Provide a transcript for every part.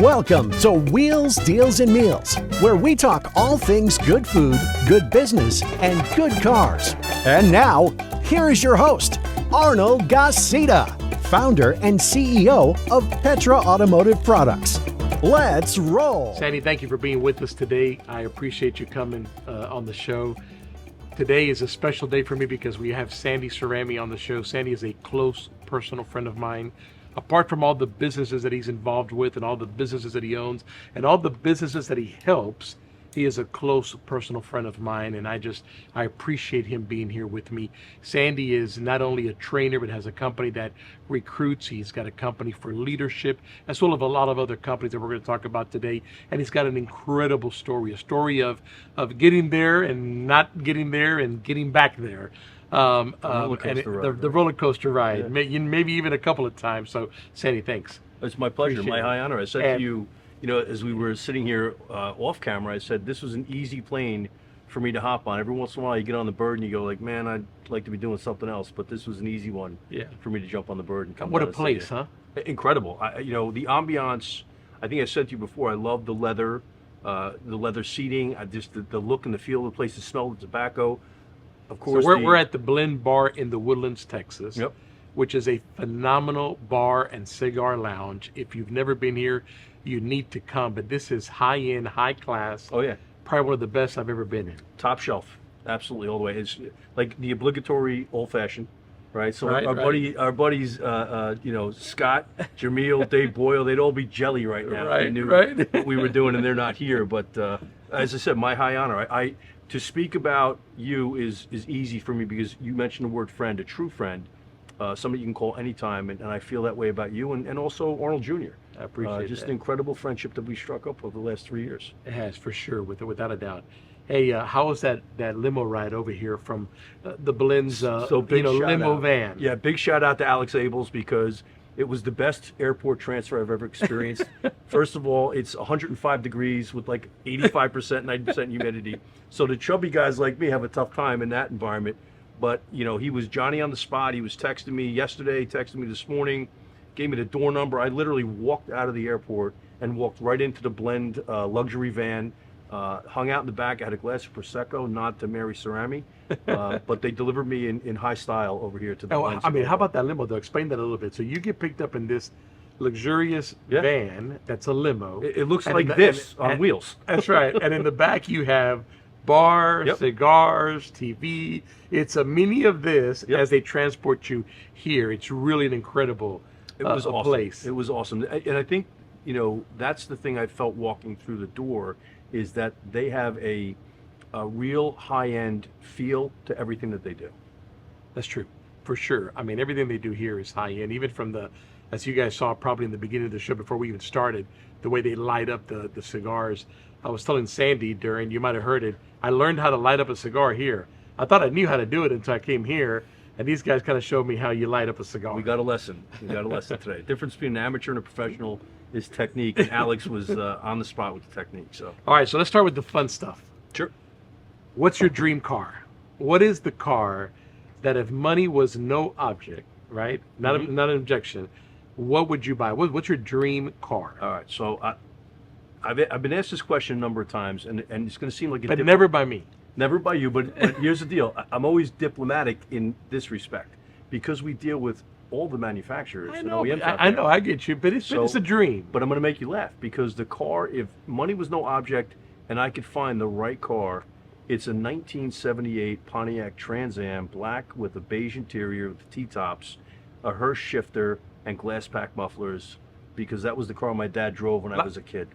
Welcome to Wheels, Deals, and Meals, where we talk all things good food, good business, and good cars. And now, here is your host, Arnold Gasita, founder and CEO of Petra Automotive Products. Let's roll. Sandy, thank you for being with us today. I appreciate you coming on the show. Today is a special day for me because we have Sandy Cerami on the show. Sandy is a close personal friend of mine. Apart from all the businesses that he's involved with and all the businesses that he owns and all the businesses that he helps, he is a close personal friend of mine, and I appreciate him being here with me. Sandy is not only a trainer, but has a company that recruits. He's got a company for leadership, as well as a lot of other companies that we're going to talk about today. And he's got an incredible story, a story of getting there and not getting there and getting back there. The roller coaster ride, yeah. Maybe even a couple of times. So, Sandy, thanks. It's my pleasure, Appreciate my high honor. I said to you, as we were sitting here off camera, I said this was an easy plane for me to hop on. Every once in a while, you get on the bird and you go like, man, I'd like to be doing something else, but this was an easy one for me to jump on the bird and come. What a place, huh? Incredible. The ambiance. I think I said to you before. I love the leather seating. The look and the feel of the place. The smell of tobacco. Of course, so we're at the Blend Bar in the Woodlands, Texas, yep. which is a phenomenal bar and cigar lounge. If you've never been here, you need to come. But this is high-end, high-class. Oh, yeah. Probably one of the best I've ever been in. Top shelf. Absolutely, all the way. It's like the obligatory old-fashioned, right? So our buddies, Scott, Jameel, Dave Boyle, they'd all be jelly right now. Right, they knew right. what we were doing, and they're not here. But as I said, my high honor. To speak about you is easy for me because you mentioned the word friend, a true friend, somebody you can call anytime, and I feel that way about you and also Arnold Jr. I appreciate just that. an incredible friendship that we struck up over the last 3 years. It has, for sure, without a doubt. Hey, how was that limo ride over here from the Blend's limo van? Yeah, big shout out to Alex Abels because it was the best airport transfer I've ever experienced. First of all, it's 105 degrees with like 85%, 90% humidity. So the chubby guys like me have a tough time in that environment. But, he was Johnny on the spot. He was texting me yesterday, texting me this morning, gave me the door number. I literally walked out of the airport and walked right into the Blend luxury van, hung out in the back. I had a glass of Prosecco, nod to Mary Cerami. But they delivered me in high style over here to the Blend. How about that limo, though? Explain that a little bit. So you get picked up in this luxurious van that's a limo. It looks like this on wheels. That's right. And in the back you have bars, cigars, TV. It's a mini of this as they transport you here. It's really an incredible awesome. place. It was awesome. And I think, that's the thing I felt walking through the door is that they have a real high-end feel to everything that they do. That's true, for sure. I mean, everything they do here is high-end, even from as you guys saw probably in the beginning of the show before we even started, the way they light up the cigars. I was telling Sandy you might have heard it, I learned how to light up a cigar here. I thought I knew how to do it until I came here, and these guys kind of showed me how you light up a cigar. We got a lesson. Today. The difference between an amateur and a professional is technique, and Alex was on the spot with the technique. So, all right, so let's start with the fun stuff. Sure. What's your dream car? What is the car that if money was no object, right? Not an objection, what would you buy? What's your dream car? All right, so I've been asked this question a number of times, and it's going to seem like but never by me. Never by you, but here's the deal. I'm always diplomatic in this respect because we deal with all the manufacturers. I know, I get you, but it's a dream. But I'm going to make you laugh because the car, if money was no object and I could find the right car, it's a 1978 Pontiac Trans Am, black with a beige interior with the T-tops, a Hirsch shifter, and glass pack mufflers, because that was the car my dad drove when I was a kid.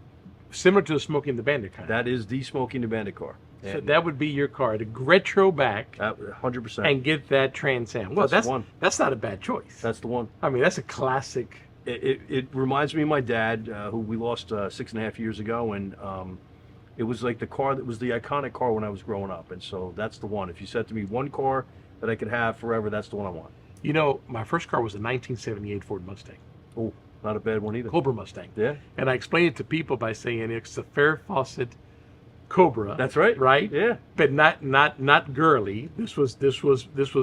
Similar to the Smokey and the Bandit kind. That is the Smokey and the Bandit car. So that would be your car, the retro back, 100%, and get that Trans Am. Well, that's the one. That's not a bad choice. That's the one. I mean, that's a classic. It reminds me of my dad, who we lost 6.5 years ago, and it was like the car that was the iconic car when I was growing up, and so that's the one. If you said to me one car that I could have forever, that's the one I want. My first car was a 1978 Ford Mustang. Oh, not a bad one either. Cobra Mustang. Yeah. And I explained it to people by saying it's a Farrah Fawcett Cobra. That's right. Right? Yeah. But not girly. This was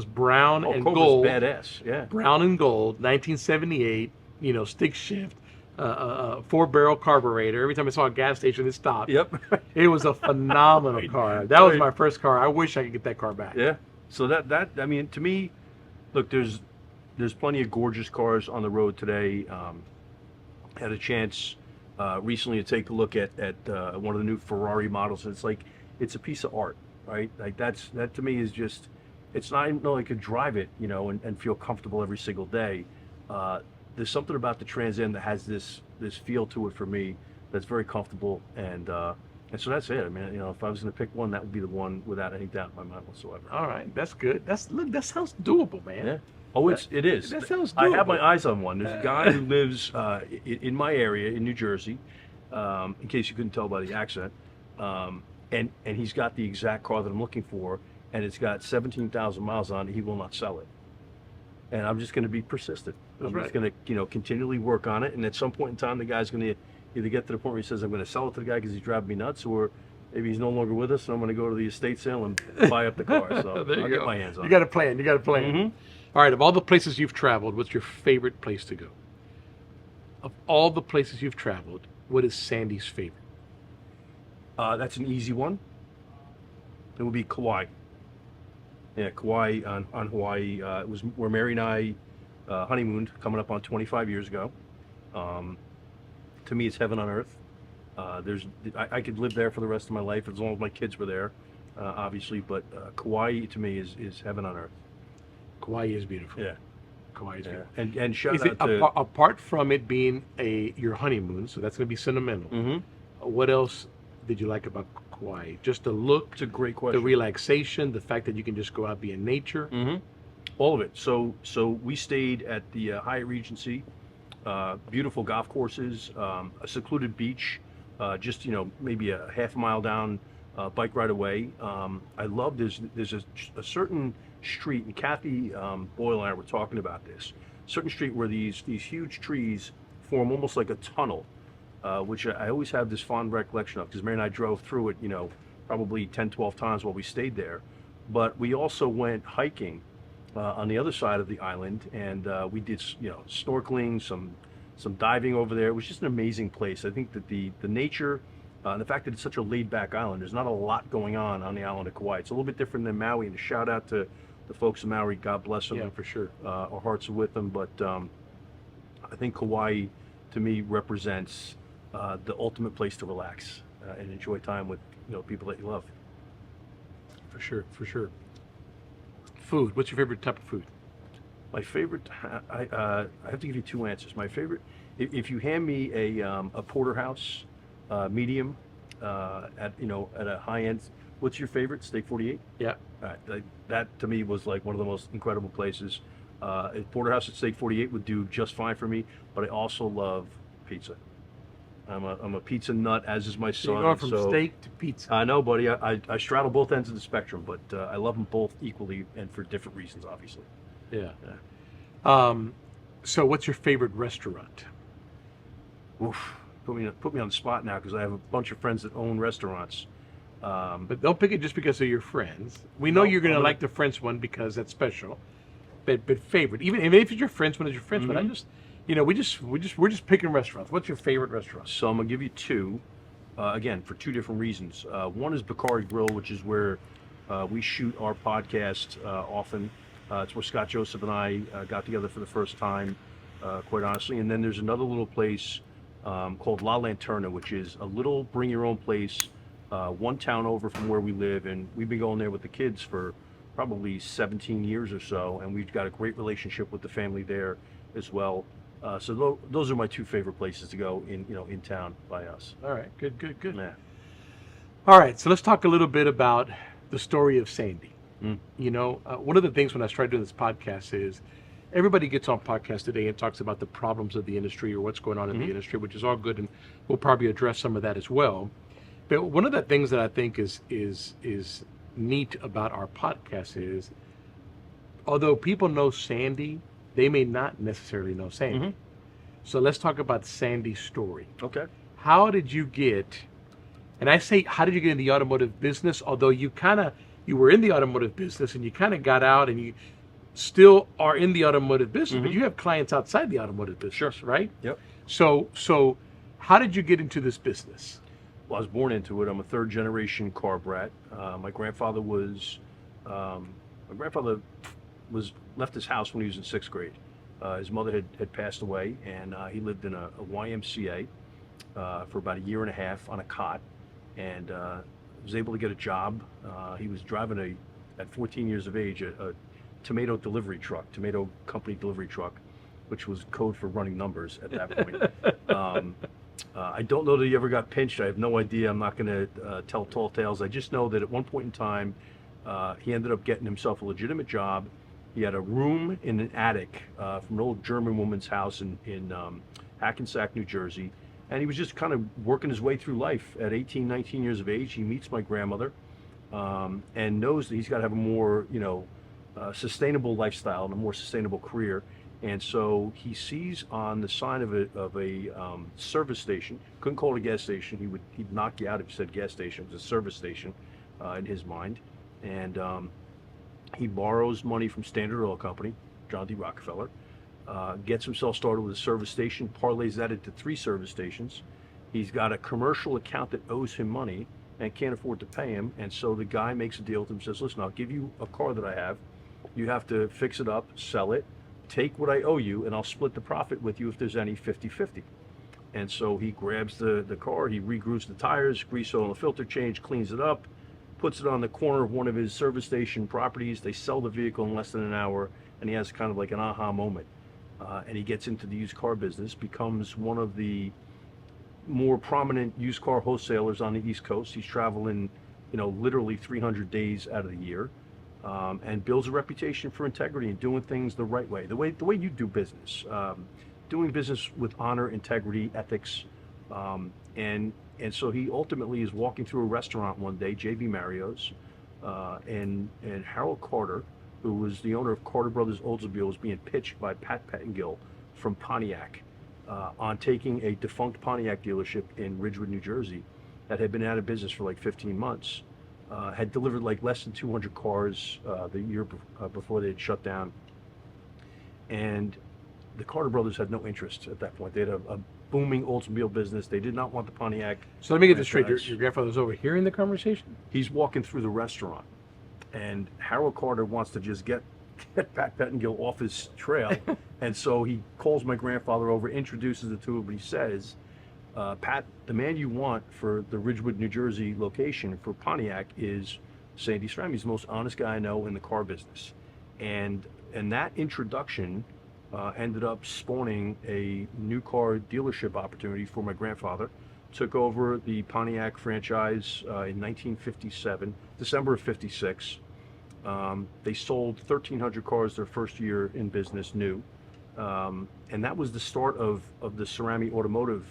brown and Cobra's gold. Badass. Yeah. Brown and gold, 1978, stick shift, 4-barrel carburetor. Every time I saw a gas station, it stopped. Yep. It was a phenomenal car. That was my first car. I wish I could get that car back. Yeah. So that I mean, to me, look, there's plenty of gorgeous cars on the road today. Had a chance recently to take a look at one of the new Ferrari models. And it's a piece of art, right? Like that to me is just, it's not even though I could drive it, and feel comfortable every single day. There's something about the Trans Am that has this feel to it for me that's very comfortable, and so that's it. I mean, if I was going to pick one, that would be the one without any doubt in my mind whatsoever. All right, that's good. That sounds doable, man. Yeah. Oh, it is. That sounds doable. I have my eyes on one. There's a guy who lives in my area in New Jersey, in case you couldn't tell by the accent, and he's got the exact car that I'm looking for, and it's got 17,000 miles on it. He will not sell it. And I'm just going to be persistent. I'm just going to, continually work on it. And at some point in time, the guy's going to either get to the point where he says, I'm going to sell it to the guy because he's driving me nuts, or maybe he's no longer with us, and I'm going to go to the estate sale and buy up the car. So I'll get my hands on it. You got a plan. Mm-hmm. All right, of all the places you've traveled, what's your favorite place to go? Of all the places you've traveled, what is Sandy's favorite? That's an easy one. It would be Kauai. Yeah, Kauai on Hawaii. It was where Mary and I honeymooned, coming up on 25 years ago. To me, it's heaven on earth. I could live there for the rest of my life as long as my kids were there, obviously. But Kauai to me is heaven on earth. Kauai is beautiful. Yeah, Kauai is beautiful. And shout out to apart from it being your honeymoon, so that's going to be sentimental. Mm-hmm. What else did you like about Kauai? Just the look. It's a great question. The relaxation, the fact that you can just go out, be in nature. Mm-hmm. All of it. So we stayed at the Hyatt Regency. Beautiful golf courses, a secluded beach, just maybe a half mile down, bike ride away. I love there's a certain street, and Kathy Boyle and I were talking about this. Certain street where these huge trees form almost like a tunnel, which I always have this fond recollection of because Mary and I drove through it, probably 10, 12 times while we stayed there. But we also went hiking on the other side of the island, and we did snorkeling, some diving over there. It was just an amazing place. I think that the nature and the fact that it's such a laid-back island, there's not a lot going on the island of Kauai. It's a little bit different than Maui, and a shout out to the folks in Maui. God bless them. Yeah, for sure. Our hearts are with them, but I think Kauai to me represents the ultimate place to relax and enjoy time with people that you love. For sure. Food. What's your favorite type of food? My favorite, I have to give you two answers. My favorite, if you hand me a porterhouse, medium, at a high end, what's your favorite? Steak 48? Yeah. That to me was like one of the most incredible places. A porterhouse at Steak 48 would do just fine for me, but I also love pizza. I'm a pizza nut, as is my son. You're going from steak to pizza. I know, buddy. I straddle both ends of the spectrum, but I love them both equally and for different reasons, obviously. Yeah. So what's your favorite restaurant? Oof. Put me on the spot now because I have a bunch of friends that own restaurants. But don't pick it just because they're your friends. We know you're going to like the French one because that's special. But favorite, even if it's your French one, it's your French one. I just, we're just picking restaurants. What's your favorite restaurant? So I'm gonna give you two, again for two different reasons. One is Bacardi Grill, which is where we shoot our podcast often. It's where Scott Joseph and I got together for the first time, quite honestly. And then there's another little place called La Lanterna, which is a little bring-your-own place, one town over from where we live. And we've been going there with the kids for probably 17 years or so. And we've got a great relationship with the family there as well. So those are my two favorite places to go in town by us. All right, good. Yeah. All right, so let's talk a little bit about the story of Sandy. Mm. One of the things when I started doing this podcast is everybody gets on podcast today and talks about the problems of the industry or what's going on in the industry, which is all good, and we'll probably address some of that as well. But one of the things that I think is neat about our podcast is, although people know Sandy, they may not necessarily know Sandy. So let's talk about Sandy's story. Okay. How did you get, and I say, how did you get in the automotive business? Although you were in the automotive business and you kind of got out and you still are in the automotive business, but you have clients outside the automotive business, right? Yep. So how did you get into this business? Well, I was born into it. I'm a third generation car brat. My grandfather was left his house when he was in sixth grade. His mother had passed away, and he lived in a YMCA for about a year and a half on a cot, and was able to get a job. He was driving at 14 years of age, a tomato company delivery truck, which was code for running numbers at that point. I don't know that he ever got pinched. I have no idea. I'm not going to tell tall tales. I just know that at one point in time, he ended up getting himself a legitimate job. He had a room in an attic from an old German woman's house in Hackensack, New Jersey. And he was just kind of working his way through life. At 18, 19 years of age, he meets my grandmother and knows that he's got to have a more, sustainable lifestyle and a more sustainable career. And so he sees on the sign of a service station, couldn't call it a gas station. He'd knock you out if you said gas station. It was a service station in his mind. And he borrows money from Standard Oil Company, John D. Rockefeller, gets himself started with a service station, parlays that into 3 service stations. He's got a commercial account that owes him money and can't afford to pay him. And so the guy makes a deal with him, says, listen, I'll give you a car that I have. You have to fix it up, sell it, take what I owe you, and I'll split the profit with you if there's any 50-50. And so he grabs the car, he re-grooves the tires, grease oil and the filter change, cleans it up, puts it on the corner of one of his service station properties. They sell the vehicle in less than an hour, and he has kind of like an aha moment. And he gets into the used car business, becomes one of the more prominent used car wholesalers on the East Coast. He's traveling, literally 300 days out of the year. And builds a reputation for integrity and doing things the right way, the way you do business, doing business with honor, integrity, ethics, and so he ultimately is walking through a restaurant one day, J.B. Mario's, and Harold Carter, who was the owner of Carter Brothers Oldsmobile, was being pitched by Pat Pettingill from Pontiac on taking a defunct Pontiac dealership in Ridgewood, New Jersey, that had been out of business for like 15 months. Had delivered like less than 200 cars the year before they had shut down. And the Carter brothers had no interest at that point. They had a booming Oldsmobile business. They did not want the Pontiac. So let me get this straight. Your grandfather's overhearing the conversation? He's walking through the restaurant, and Harold Carter wants to just get Pat Pettingill off his trail. And so he calls my grandfather over, introduces the two of them, but he says, Pat, the man you want for the Ridgewood, New Jersey location for Pontiac is Sandy Cerami. He's the most honest guy I know in the car business. And that introduction ended up spawning a new car dealership opportunity for my grandfather. Took over the Pontiac franchise in 1957, December of 56. They sold 1,300 cars their first year in business, new. And that was the start of the Cerami Automotive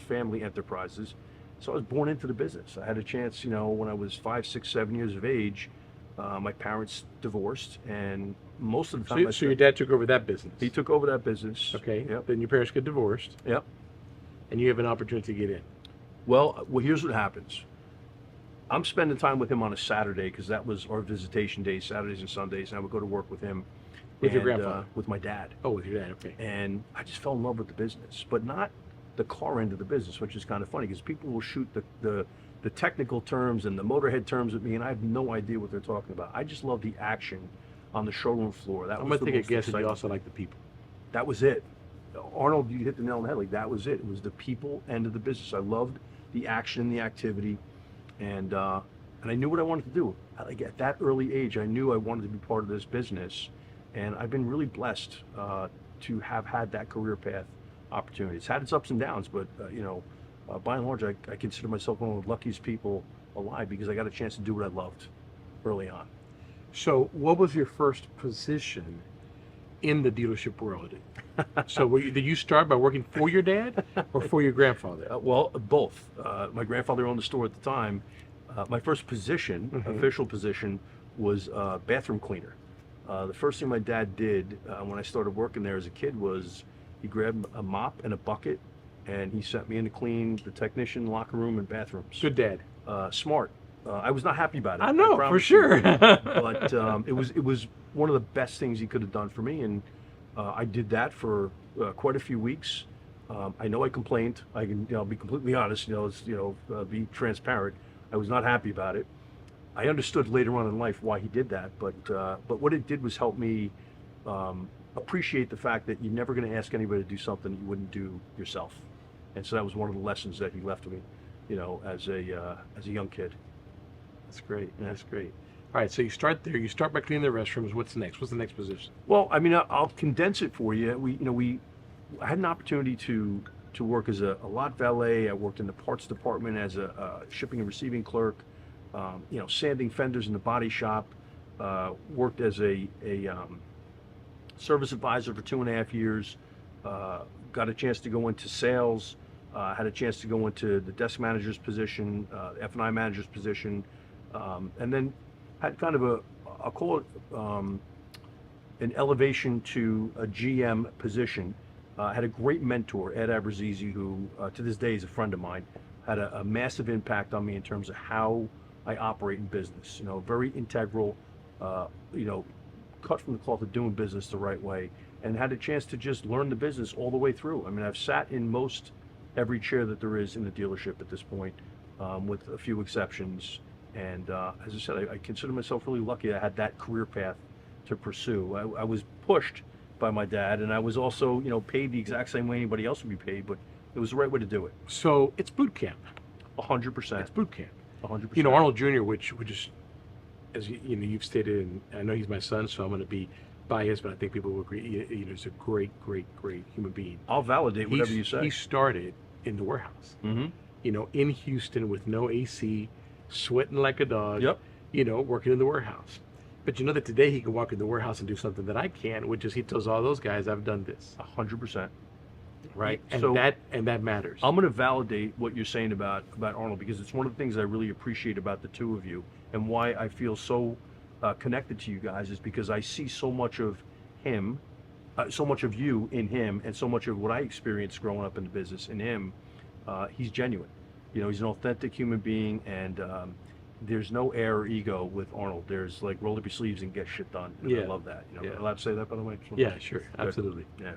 family enterprises. So I was born into the business. I had a chance, when I was 5, 6, 7 years of age. My parents divorced, and most of the time. So your dad took over that business? He took over that business. Okay. Yep. Then your parents get divorced. Yep. And you have an opportunity to get in. Well, here's what happens. I'm spending time with him on a Saturday because that was our visitation days, Saturdays and Sundays, and I would go to work with him. With your grandfather? With my dad. Oh, with your dad, okay. And I just fell in love with the business, but not the car end of the business, which is kind of funny because people will shoot the technical terms and the motorhead terms at me, and I have no idea what they're talking about. I just love the action on the showroom floor. I'm going to take a guess that you also like the people. That was it. Arnold, you hit the nail on the head. Like, that was it. It was the people end of the business. I loved the action, the activity, and I knew what I wanted to do. Like, at that early age, I knew I wanted to be part of this business, and I've been really blessed to have had that career path opportunity. It's had its ups and downs, but by and large, I consider myself one of the luckiest people alive because I got a chance to do what I loved early on. So what was your first position in the dealership world? So did you start by working for your dad or for your grandfather? Well, both. My grandfather owned the store at the time. My first position, official position, was bathroom cleaner. The first thing my dad did when I started working there as a kid was he grabbed a mop and a bucket, and he sent me in to clean the technician locker room and bathrooms. Good dad. Smart. I was not happy about it. I know, for sure. But it was one of the best things he could have done for me, and I did that for quite a few weeks. I know I complained. I can, be completely honest. Be transparent. I was not happy about it. I understood later on in life why he did that, but what it did was help me appreciate the fact that you're never going to ask anybody to do something that you wouldn't do yourself. And so that was one of the lessons that he left me, as a young kid. That's great. That's great. All right, so you start there. You start by cleaning the restrooms. What's next? What's the next position? Well, I mean, I'll condense it for you. I had an opportunity to work as a lot valet. I worked in the parts department as a shipping and receiving clerk. Sanding fenders in the body shop. Worked as a service advisor for 2.5 years. Got a chance to go into sales. Had a chance to go into the desk manager's position, F&I manager's position, and then had kind of I'll call it an elevation to a GM position. Had a great mentor, Ed Abrazizi, who to this day is a friend of mine. Had a massive impact on me in terms of how I operate in business. Very integral, cut from the cloth of doing business the right way, and had a chance to just learn the business all the way through. I mean, I've sat in most every chair that there is in the dealership at this point, with a few exceptions. And as I said, I consider myself really lucky I had that career path to pursue. I was pushed by my dad, and I was also, paid the exact same way anybody else would be paid, but it was the right way to do it. So it's boot camp. 100%. It's boot camp. 100%. Arnold Jr., which is, as you've stated, and I know he's my son, so I'm going to be biased, but I think people will agree. He's a great, great, great human being. I'll validate whatever you say. He started in the warehouse. Mm-hmm. In Houston with no AC, sweating like a dog. Yep. Working in the warehouse. But that today he can walk in the warehouse and do something that I can't, which is he tells all those guys, I've done this. 100%. Right. And so that matters. I'm going to validate what you're saying about Arnold, because it's one of the things I really appreciate about the two of you, and why I feel so connected to you guys is because I see so much of him, so much of you in him, and so much of what I experienced growing up in the business in him. He's genuine. He's an authentic human being, and there's no air or ego with Arnold. There's like roll up your sleeves and get shit done. And I love that. Allowed to say that, by the way? Yeah, sure. Absolutely. Yeah.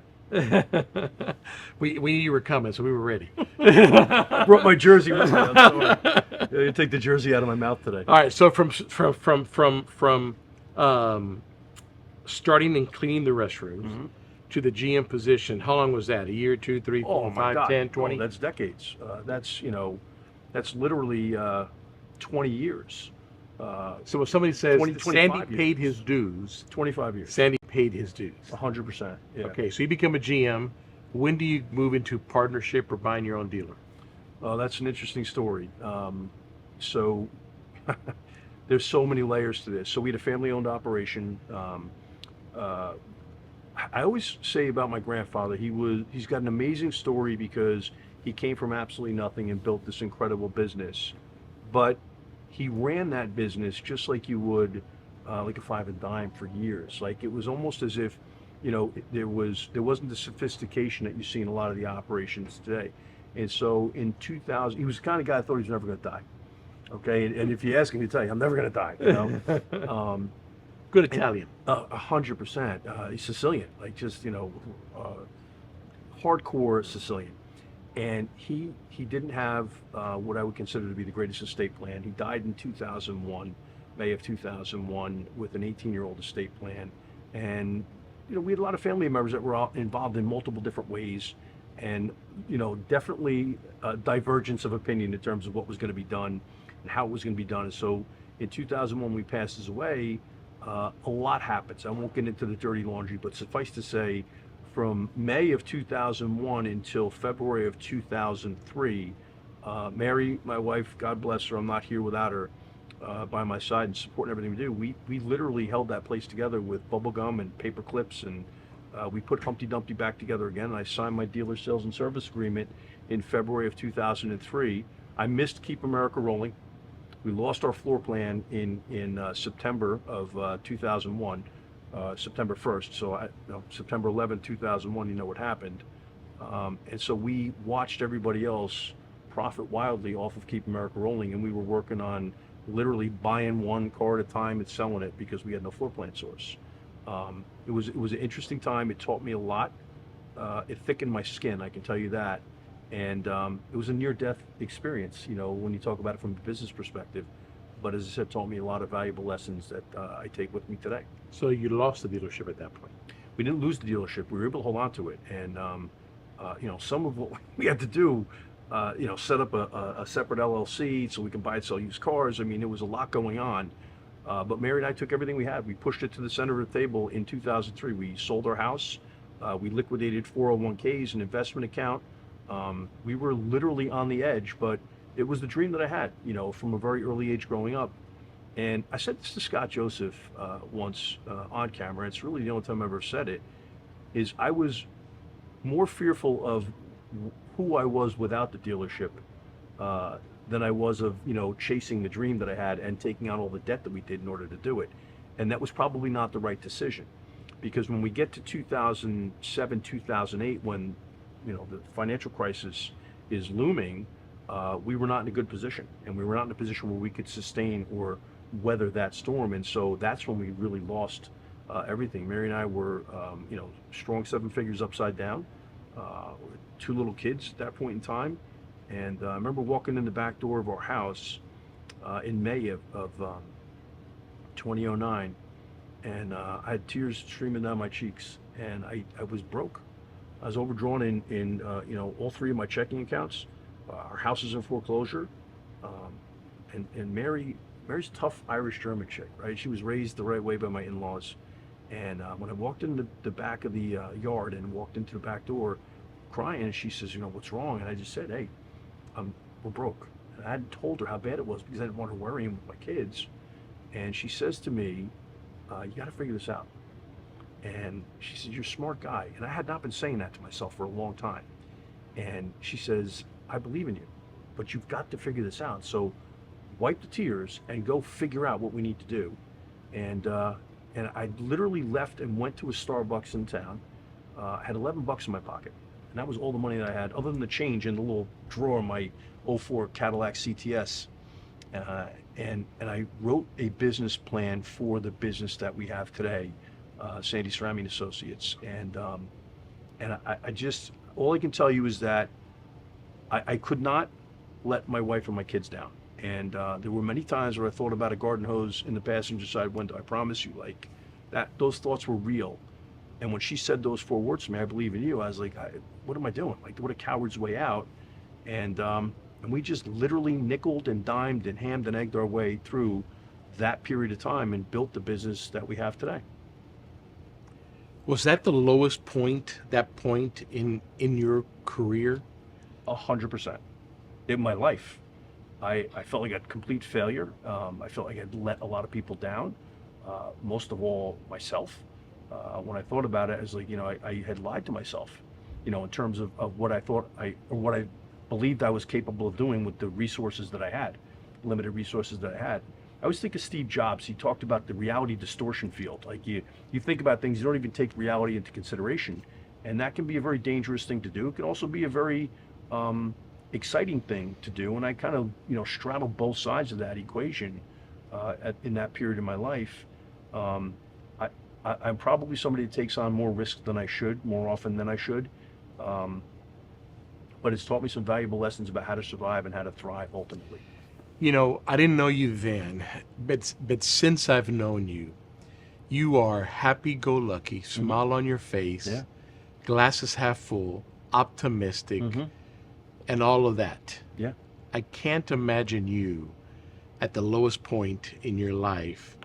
we knew you were coming, so we were ready. Brought my jersey with me. I'm sorry. You take the jersey out of my mouth today. All right. So from starting and cleaning the restrooms, mm-hmm. to the GM position, how long was that? A year, 2, 3, 4, 5, 10, 20? Oh, that's decades. That's literally 20 years. So when somebody says 20, Sandy years. paid his dues, 25 years. Sandy paid his dues. 100%. Yeah. Okay, so you become a GM. When do you move into partnership or buying your own dealer? That's an interesting story. So there's so many layers to this. So we had a family-owned operation. I always say about my grandfather, he's got an amazing story because he came from absolutely nothing and built this incredible business. But he ran that business just like you would like a five and dime for years. Like it was almost as if, there wasn't the sophistication that you see in a lot of the operations today. And so in 2000, he was the kind of guy I thought he was never going to die. Okay, and if you ask him, he'll tell you, I'm never going to die. Good Italian. 100%. He's Sicilian, like just hardcore Sicilian. And he didn't have what I would consider to be the greatest estate plan. He died in 2001, May of 2001, with an 18-year-old estate plan. And we had a lot of family members that were all involved in multiple different ways, and definitely a divergence of opinion in terms of what was going to be done and how it was going to be done. And so in 2001, we passes away. A lot happens. I won't get into the dirty laundry, but suffice to say, from May of 2001 until February of 2003, Mary, my wife, God bless her, I'm not here without her, by my side and supporting everything we do. We literally held that place together with bubble gum and paper clips, and we put Humpty Dumpty back together again. And I signed my dealer sales and service agreement in February of 2003. I missed Keep America Rolling. We lost our floor plan in September of 2001, September 1st. So September 11th, 2001, what happened. And so we watched everybody else profit wildly off of Keep America Rolling, and we were working on literally buying one car at a time and selling it because we had no floor plan source. It was an interesting time. It taught me a lot. it thickened my skin, I can tell you that. And it was a near-death experience, when you talk about it from a business perspective. But as I said, taught me a lot of valuable lessons that I take with me today. So you lost the dealership at that point. We didn't lose the dealership. We were able to hold on to it. And, some of what we had to do, set up a separate LLC so we can buy and sell used cars. I mean, there was a lot going on. But Mary and I took everything we had. We pushed it to the center of the table in 2003. We sold our house. We liquidated 401ks, an investment account. We were literally on the edge, but it was the dream that I had, from a very early age growing up. And I said this to Scott Joseph once on camera. It's really the only time I ever said it, is I was more fearful of who I was without the dealership than I was of, chasing the dream that I had and taking on all the debt that we did in order to do it. And that was probably not the right decision, because when we get to 2007, 2008, when, the financial crisis is looming, we were not in a good position, and we were not in a position where we could sustain or weather that storm. And so that's when we really lost everything. Mary and I were, strong 7 figures upside down, 2 little kids at that point in time. And I remember walking in the back door of our house in May of 2009, and I had tears streaming down my cheeks, and I was broke. I was overdrawn in all 3 of my checking accounts. Our house is in foreclosure, and Mary's a tough Irish German chick, right? She was raised the right way by my in-laws. And when I walked in the back of the yard and walked into the back door crying, she says, what's wrong? And I just said, hey, we're broke. And I hadn't told her how bad it was because I didn't want her worrying with my kids. And she says to me, you got to figure this out. And she said, you're a smart guy. And I had not been saying that to myself for a long time. And she says, I believe in you, but you've got to figure this out. So wipe the tears and go figure out what we need to do. And I literally left and went to a Starbucks in town. I had $11 in my pocket. And that was all the money that I had, other than the change in the little drawer of my '04 Cadillac CTS. And I wrote a business plan for the business that we have today, Sandy Cerami and Associates. And I just, all I can tell you is that I could not let my wife and my kids down. And there were many times where I thought about a garden hose in the passenger side window. I promise you, like that, those thoughts were real. And when she said those 4 words to me, I believe in you, I was like, what am I doing? Like, what a coward's way out. And we just literally nickeled and dimed and hammed and egged our way through that period of time and built the business that we have today. Was that the lowest point, that point in your career? 100%. In my life, I felt like a complete failure. I felt like I'd let a lot of people down, most of all myself. When I thought about it, I was like, I had lied to myself, in terms of what I thought what I believed I was capable of doing with the resources that I had, limited resources that I had. I always think of Steve Jobs. He talked about the reality distortion field. Like you think about things, you don't even take reality into consideration. And that can be a very dangerous thing to do. It can also be a very exciting thing to do. And I kind of, straddled both sides of that equation in that period of my life. I'm probably somebody that takes on more risk than I should, more often than I should. But it's taught me some valuable lessons about how to survive and how to thrive ultimately. I didn't know you then, but since I've known you, you are happy-go-lucky, smile on your face, glasses half full, optimistic, and all of that. Yeah. I can't imagine you at the lowest point in your life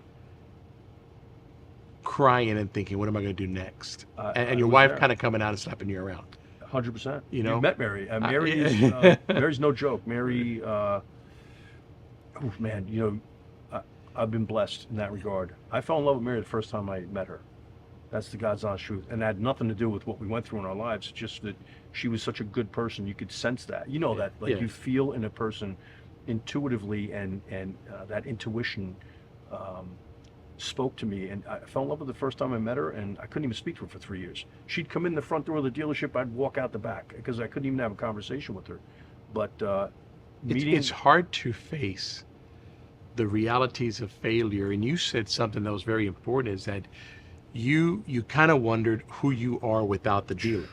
crying and thinking, what am I going to do next? And your wife kind of coming out and slapping you around. 100%. You know? You've met Mary. Mary Mary's no joke. Mary, I've been blessed in that regard. I fell in love with Mary the first time I met her. That's the God's honest truth. And that had nothing to do with what we went through in our lives. It's just that she was such a good person. You could sense that. That. Like you feel in a person intuitively, and that intuition spoke to me. And I fell in love with her the first time I met her, and I couldn't even speak to her for 3 years. She'd come in the front door of the dealership, I'd walk out the back because I couldn't even have a conversation with her. But it's hard to face the realities of failure. And you said something that was very important, is that you kind of wondered who you are without the dealer.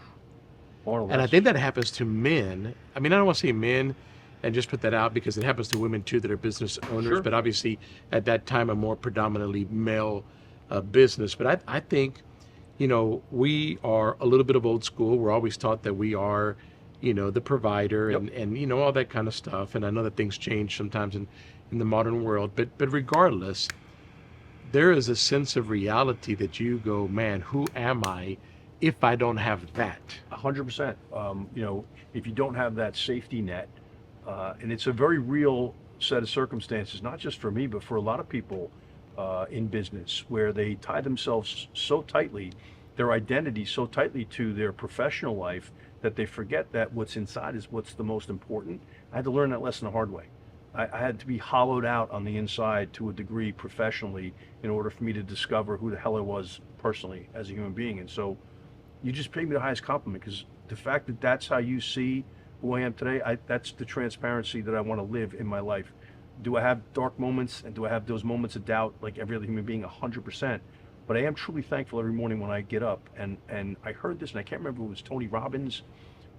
More or And I less. think that happens to men. I mean, I don't want to say men and just put that out because it happens to women too that are business owners, Sure. but obviously at that time a more predominantly male business. But I think, we are a little bit of old school. We're always taught that we are, the provider Yep. and all that kind of stuff. And I know that things change sometimes in the modern world, but regardless, there is a sense of reality that you go, man, who am I if I don't have that? 100%. If you don't have that safety net, and it's a very real set of circumstances, not just for me, but for a lot of people in business, where they tie themselves so tightly, their identity so tightly to their professional life that they forget that what's inside is what's the most important. I had to learn that lesson the hard way. I had to be hollowed out on the inside to a degree professionally in order for me to discover who the hell I was personally as a human being. And so you just paid me the highest compliment, because the fact that that's how you see who I am today, that's the transparency that I want to live in my life. Do I have dark moments, and do I have those moments of doubt like every other human being? 100%. But I am truly thankful every morning when I get up. And I heard this, and I can't remember if it was Tony Robbins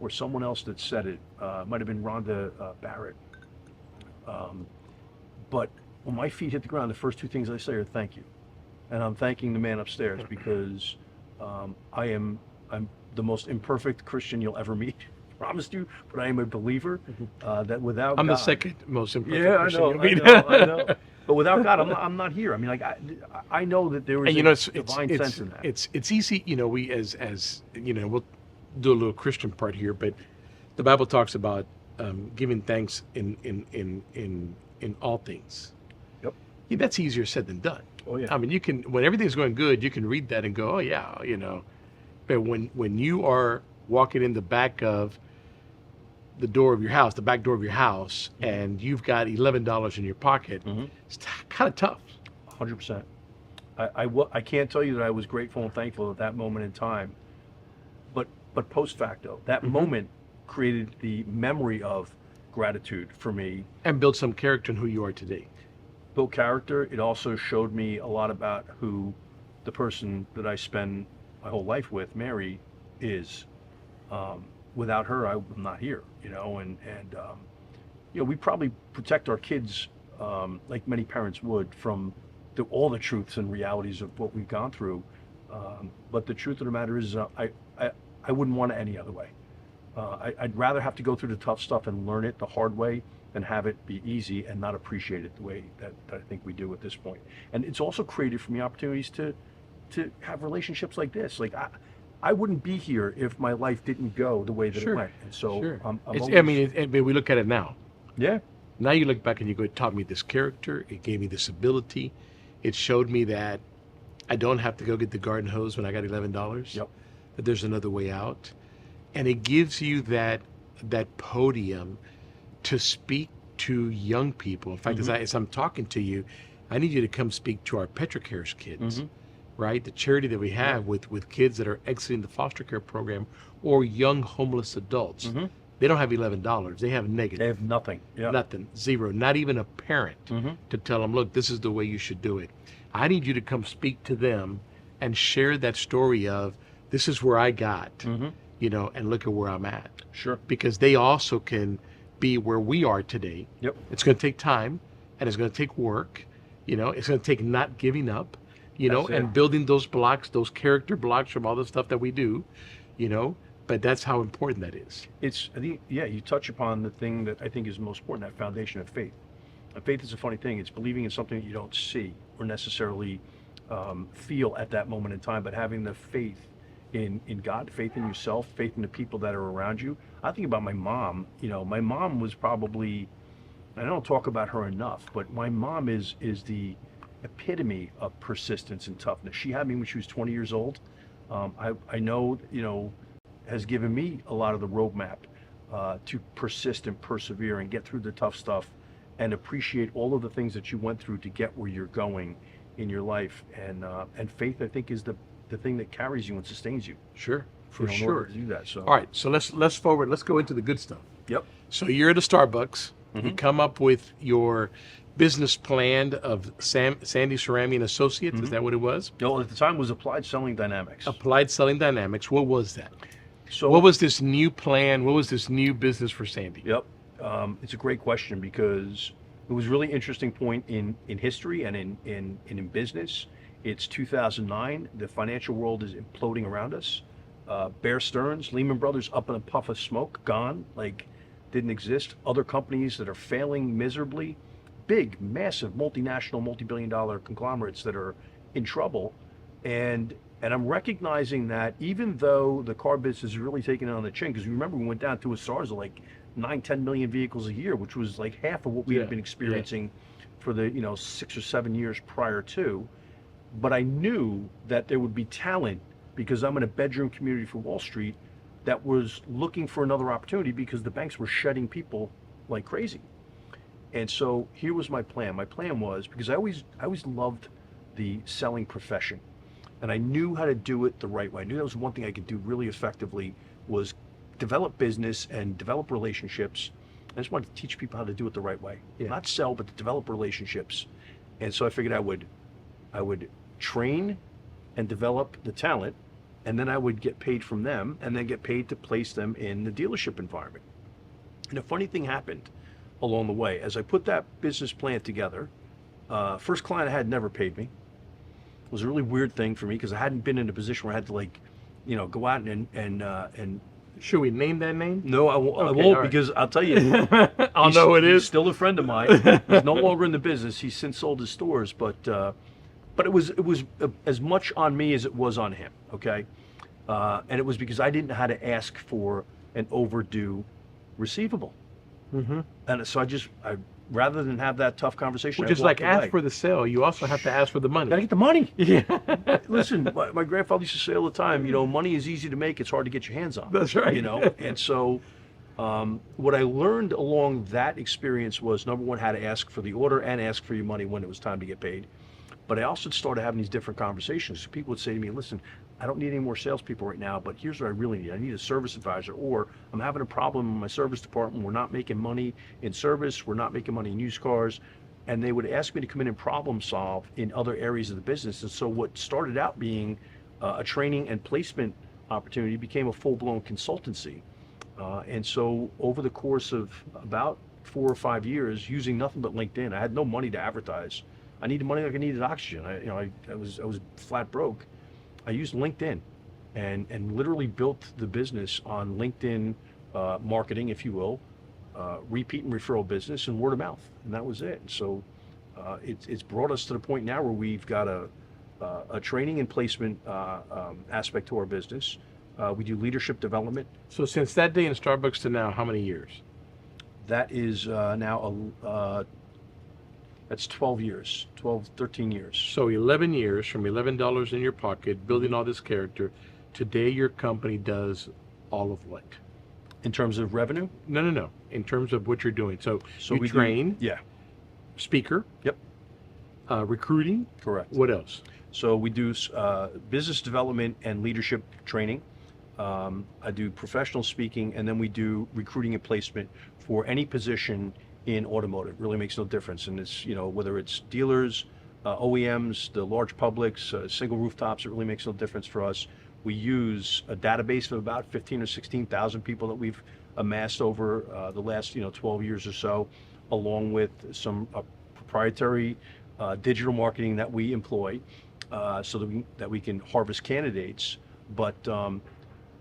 or someone else that said it. It might have been Rhonda Barrett. But when my feet hit the ground, the first two things I say are thank you. And I'm thanking the man upstairs, because I'm the most imperfect Christian you'll ever meet. Promised you, but I am a believer that without I'm God, the second most imperfect Yeah, I Christian know, you'll I meet. know, I know. But without God, I'm not here. I mean, like I know that there is And a it's divine sense in that. it's easy, we as we'll do a little Christian part here, but the Bible talks about giving thanks in all things. Yep. Yeah, that's easier said than done. Oh yeah. I mean, you can, when everything's going good, you can read that and go, oh yeah, But when you are walking in the back of the door of your house, the back door of your house, and you've got $11 in your pocket, it's kind of tough. 100%. I can't tell you that I was grateful and thankful at that moment in time, but post facto, that moment created the memory of gratitude for me. And build some character in who you are today. Built character. It also showed me a lot about who the person that I spend my whole life with, Mary, is. Without her, I'm not here, and we probably protect our kids like many parents would from all the truths and realities of what we've gone through. But the truth of the matter is, I wouldn't want it any other way. I'd rather have to go through the tough stuff and learn it the hard way than have it be easy and not appreciate it the way that I think we do at this point. And it's also created for me opportunities to have relationships like this. Like I wouldn't be here if my life didn't go the way that it went. And so I'm but we look at it now. Yeah. Now you look back and you go, it taught me this character. It gave me this ability. It showed me that I don't have to go get the garden hose when I got $11. Yep. That there's another way out. And it gives you that podium to speak to young people. In fact, as I'm talking to you, I need you to come speak to our Petrocares kids, right? The charity that we have with kids that are exiting the foster care program or young homeless adults. They don't have $11. They have negative. They have nothing. Yeah. Nothing. Zero. Not even a parent to tell them, look, this is the way you should do it. I need you to come speak to them and share that story of this is where I got, and look at where I'm at. Sure. Because they also can be where we are today. Yep. It's going to take time and it's going to take work. It's going to take not giving up, and building those blocks, those character blocks from all the stuff that we do, but that's how important that is. I think, you touch upon the thing that I think is most important, that foundation of faith. And faith is a funny thing. It's believing in something that you don't see or necessarily feel at that moment in time, but having the faith in God, faith in yourself, faith in the people that are around you. I think about my mom. My mom was probably, I don't talk about her enough, but my mom is the epitome of persistence and toughness. She had me when she was 20 years old. I know, has given me a lot of the roadmap to persist and persevere and get through the tough stuff and appreciate all of the things that you went through to get where you're going in your life. And faith, I think, is the thing that carries you and sustains you. Sure, for in order sure. to do that. So. All right, so let's forward. Let's go into the good stuff. Yep. So you're at a Starbucks. You come up with your business plan of Sandy Cerami and Associates. Is that what it was? No, at the time it was Applied Selling Dynamics. Applied Selling Dynamics. What was that? So what was this new plan? What was this new business for Sandy? Yep. It's a great question because it was a really interesting point in history and in business. It's 2009. The financial world is imploding around us. Bear Stearns, Lehman Brothers, up in a puff of smoke, gone, like didn't exist. Other companies that are failing miserably, big, massive, multinational, multi-billion-dollar conglomerates that are in trouble. And I'm recognizing that even though the car business is really taking it on the chin, because remember we went down to a SARS of like 9-10 million vehicles a year, which was like half of what we had been experiencing for the 6 or 7 years prior to. But I knew that there would be talent because I'm in a bedroom community for Wall Street that was looking for another opportunity because the banks were shedding people like crazy. And so here was my plan. My plan was, because I always loved the selling profession, and I knew how to do it the right way. I knew that was one thing I could do really effectively, was develop business and develop relationships. I just wanted to teach people how to do it the right way. Not sell, but to develop relationships. And so I figured I would train and develop the talent, and then I would get paid from them, and then get paid to place them in the dealership environment. And a funny thing happened along the way. As I put that business plan together, first client I had never paid me. It was a really weird thing for me because I hadn't been in a position where I had to go out and Should we name that name? no, I won't right. Because I'll tell you, I'll know who it is. He's still a friend of mine. He's no longer in the business. He's since sold his stores, but it was as much on me as it was on him. Okay, and it was because I didn't know how to ask for an overdue receivable. Mm-hmm. And so I rather than have that tough conversation, which is like ask for the sale, you also have to ask for the money. Gotta get the money. Yeah. Listen, my grandfather used to say all the time, money is easy to make, it's hard to get your hands on. That's right. And so what I learned along that experience was, number one, how to ask for the order and ask for your money when it was time to get paid. But I also started having these different conversations. So people would say to me, listen, I don't need any more salespeople right now, but here's what I really need. I need a service advisor, or I'm having a problem in my service department. We're not making money in service. We're not making money in used cars. And they would ask me to come in and problem solve in other areas of the business. And so what started out being a training and placement opportunity became a full-blown consultancy. And so over the course of about 4 or 5 years, using nothing but LinkedIn, I had no money to advertise. I needed money like I needed oxygen. I was flat broke. I used LinkedIn and literally built the business on LinkedIn marketing, if you will, repeat and referral business and word of mouth, and that was it. And so it's brought us to the point now where we've got a training and placement aspect to our business. We do leadership development. So since that day in Starbucks to now, how many years? That is now that's 12 years, 12, 13 years. So 11 years from $11 in your pocket, building all this character. Today your company does all of what? In terms of revenue? No. In terms of what you're doing. So you we train. Yeah. Speaker. Yep. Recruiting. Correct. What else? So we do business development and leadership training. I do professional speaking, and then we do recruiting and placement for any position in automotive. Really makes no difference. And it's, whether it's dealers, OEMs, the large publics, single rooftops, it really makes no difference for us. We use a database of about 15 or 16,000 people that we've amassed over the last 12 years or so, along with some proprietary digital marketing that we employ so that we can harvest candidates. But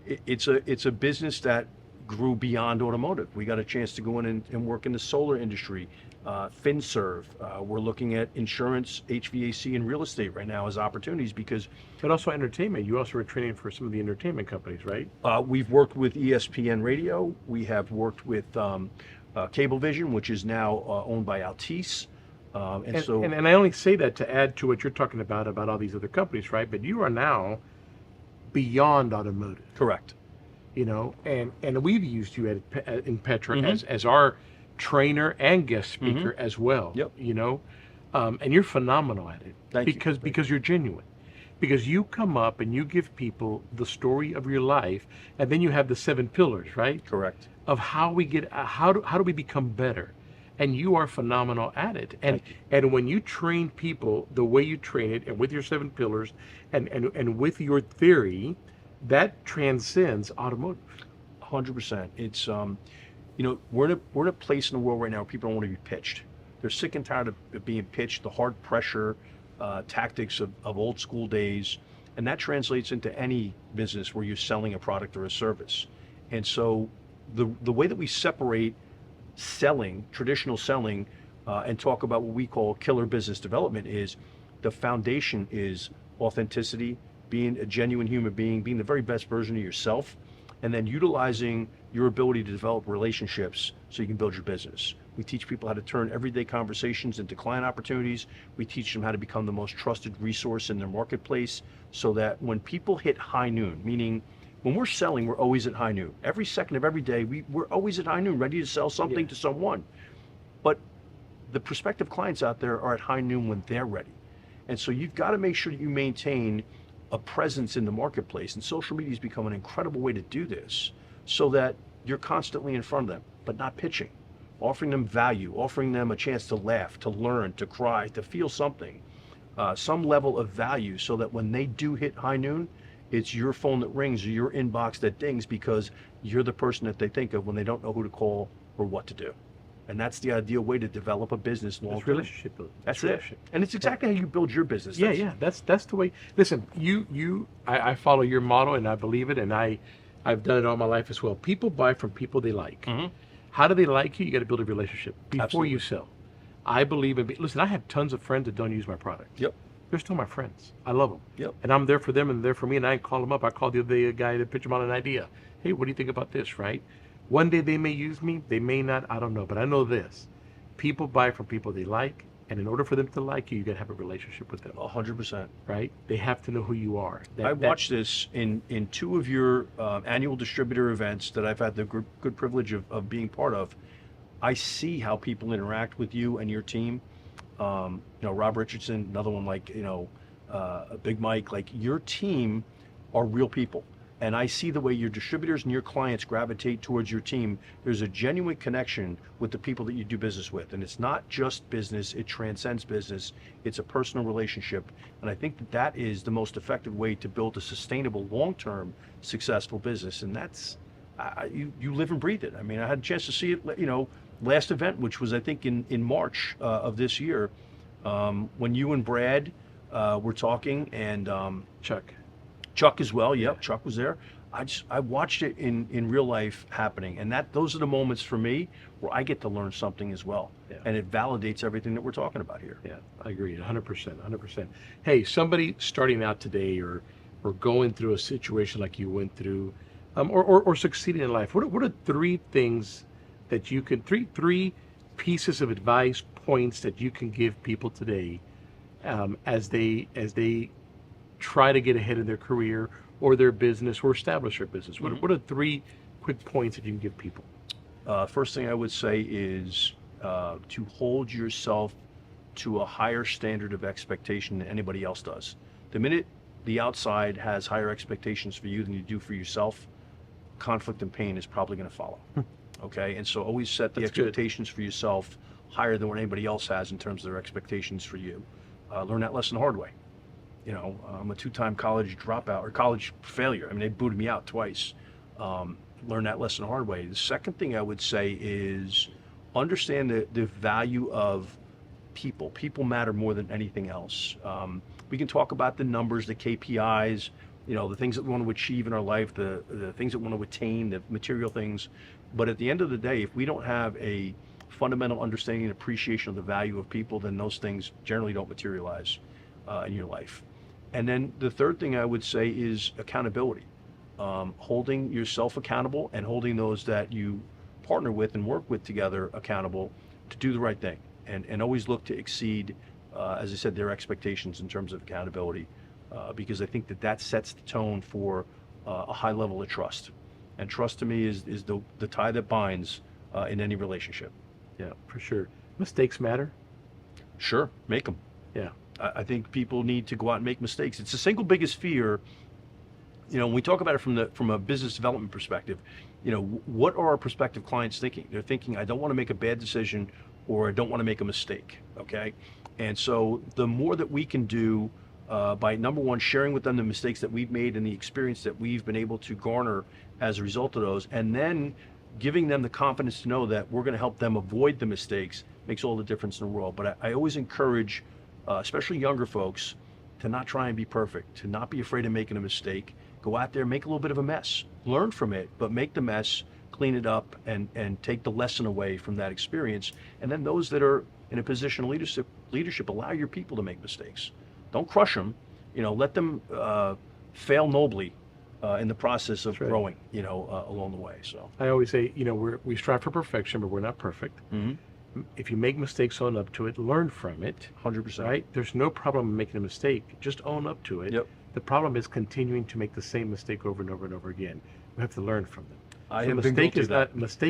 it's a business that grew beyond automotive. We got a chance to go in and work in the solar industry, FinServe. We're looking at insurance, HVAC, and real estate right now as opportunities because. But also entertainment. You also are training for some of the entertainment companies, right? We've worked with ESPN Radio. We have worked with Cablevision, which is now owned by Altice. And I only say that to add to what you're talking about all these other companies, right? But you are now beyond automotive. Correct. And we've used you in Petra as our trainer and guest speaker as well. Yep. And you're phenomenal at it. Thank you. Because you're genuine. Because you come up and you give people the story of your life, and then you have the 7 pillars, right? Correct. Of how we get how do we become better, and you are phenomenal at it. And when you train people the way you train it, and with your 7 pillars, and with your theory, that transcends automotive. 100%. It's we're in a place in the world right now where people don't want to be pitched. They're sick and tired of being pitched, the hard pressure tactics of old school days, and that translates into any business where you're selling a product or a service. And so the way that we separate selling, traditional selling, and talk about what we call killer business development is the foundation is authenticity, being a genuine human being, being the very best version of yourself, and then utilizing your ability to develop relationships so you can build your business. We teach people how to turn everyday conversations into client opportunities. We teach them how to become the most trusted resource in their marketplace so that when people hit high noon, meaning when we're selling, we're always at high noon. Every second of every day, we're always at high noon, ready to sell something to someone. But the prospective clients out there are at high noon when they're ready. And so you've got to make sure that you maintain a presence in the marketplace. And social media has become an incredible way to do this so that you're constantly in front of them, but not pitching, offering them value, offering them a chance to laugh, to learn, to cry, to feel something, some level of value so that when they do hit high noon, it's your phone that rings or your inbox that dings because you're the person that they think of when they don't know who to call or what to do. And that's the ideal way to develop a business long term. It's relationship building. That's it. And it's exactly how you build your business. That's the way. Listen, I follow your model and I believe it, and I've done it all my life as well. People buy from people they like. Mm-hmm. How do they like you? You got to build a relationship before Absolutely. you sell. I believe in. Listen, I have tons of friends that don't use my product. Yep. They're still my friends. I love them. Yep. And I'm there for them and they're for me. And I call them up. I called the other day a guy to pitch him on an idea. Hey, what do you think about this? Right? One day they may use me. They may not. I don't know. But I know this. People buy from people they like. And in order for them to like you, you got to have a relationship with them. 100%. Right? They have to know who you are. I watched this in two of your annual distributor events that I've had the good privilege of being part of. I see how people interact with you and your team. Rob Richardson, another one like, Big Mike, like your team are real people. And I see the way your distributors and your clients gravitate towards your team. There's a genuine connection with the people that you do business with. And it's not just business, it transcends business. It's a personal relationship. And I think that is the most effective way to build a sustainable, long-term, successful business. And that's, you live and breathe it. I mean, I had a chance to see it, last event, which was, I think, in March of this year, when you and Brad were talking, and Chuck as well. Yep, Chuck was there. I watched it in real life happening, and those are the moments for me where I get to learn something as well, and it validates everything that we're talking about here. Yeah, I agree, 100%. Hey, somebody starting out today or going through a situation like you went through, or succeeding in life. What are three things that you can three pieces of advice, points that you can give people today as they try to get ahead in their career or their business or establish their business? What are three quick points that you can give people? First thing I would say is to hold yourself to a higher standard of expectation than anybody else does. The minute the outside has higher expectations for you than you do for yourself, conflict and pain is probably going to follow. Okay, and so always set the expectations for yourself higher than what anybody else has in terms of their expectations for you. Learn that lesson the hard way. I'm a two-time college dropout or college failure. I mean, they booted me out twice. Learn that lesson the hard way. The second thing I would say is understand the value of people. People matter more than anything else. We can talk about the numbers, the KPIs, the things that we want to achieve in our life, the things that we want to attain, the material things. But at the end of the day, if we don't have a fundamental understanding and appreciation of the value of people, then those things generally don't materialize in your life. And then the third thing I would say is accountability. Holding yourself accountable and holding those that you partner with and work with together accountable to do the right thing. And always look to exceed, as I said, their expectations in terms of accountability, because I think that sets the tone for a high level of trust. And trust to me is the tie that binds in any relationship. Yeah, for sure. Mistakes matter? Sure, make them. Yeah. I think people need to go out and make mistakes. It's the single biggest fear. When we talk about it from a business development perspective, what are our prospective clients thinking? They're thinking, I don't want to make a bad decision, or I don't want to make a mistake. Okay, and so the more that we can do by number one, sharing with them the mistakes that we've made and the experience that we've been able to garner as a result of those, and then giving them the confidence to know that we're going to help them avoid the mistakes makes all the difference in the world. But I always encourage, especially younger folks, to not try and be perfect, to not be afraid of making a mistake. Go out there, make a little bit of a mess, learn from it, but make the mess, clean it up, and take the lesson away from that experience. And then those that are in a position of leadership, allow your people to make mistakes. Don't crush them, let them fail nobly in the process of growing, along the way. So I always say, we strive for perfection, but we're not perfect. Mm-hmm. If you make mistakes, own up to it, learn from it. 100%. Right? There's no problem in making a mistake. Just own up to it. Yep. The problem is continuing to make the same mistake over and over and over again. We have to learn from them. Mistake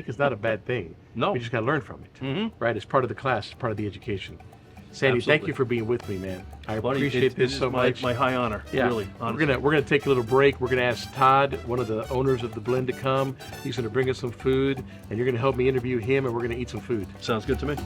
is not a bad thing. No. We just got to learn from it. Mm-hmm. Right? It's part of the class. It's part of the education. Sandy, Absolutely. thank you for being with me, man. I Buddy, appreciate this so much. My high honor. Yeah, Really. Honestly. we're gonna take a little break. We're gonna ask Todd, one of the owners of the Blend, to come. He's gonna bring us some food, and you're gonna help me interview him, and we're gonna eat some food. Sounds good to me.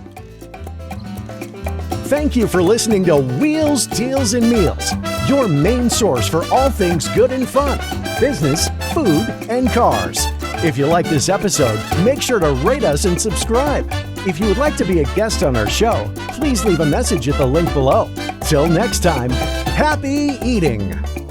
Thank you for listening to Wheels, Deals, and Meals, your main source for all things good and fun, business, food, and cars. If you like this episode, make sure to rate us and subscribe. If you would like to be a guest on our show, please leave a message at the link below. Till next time, happy eating!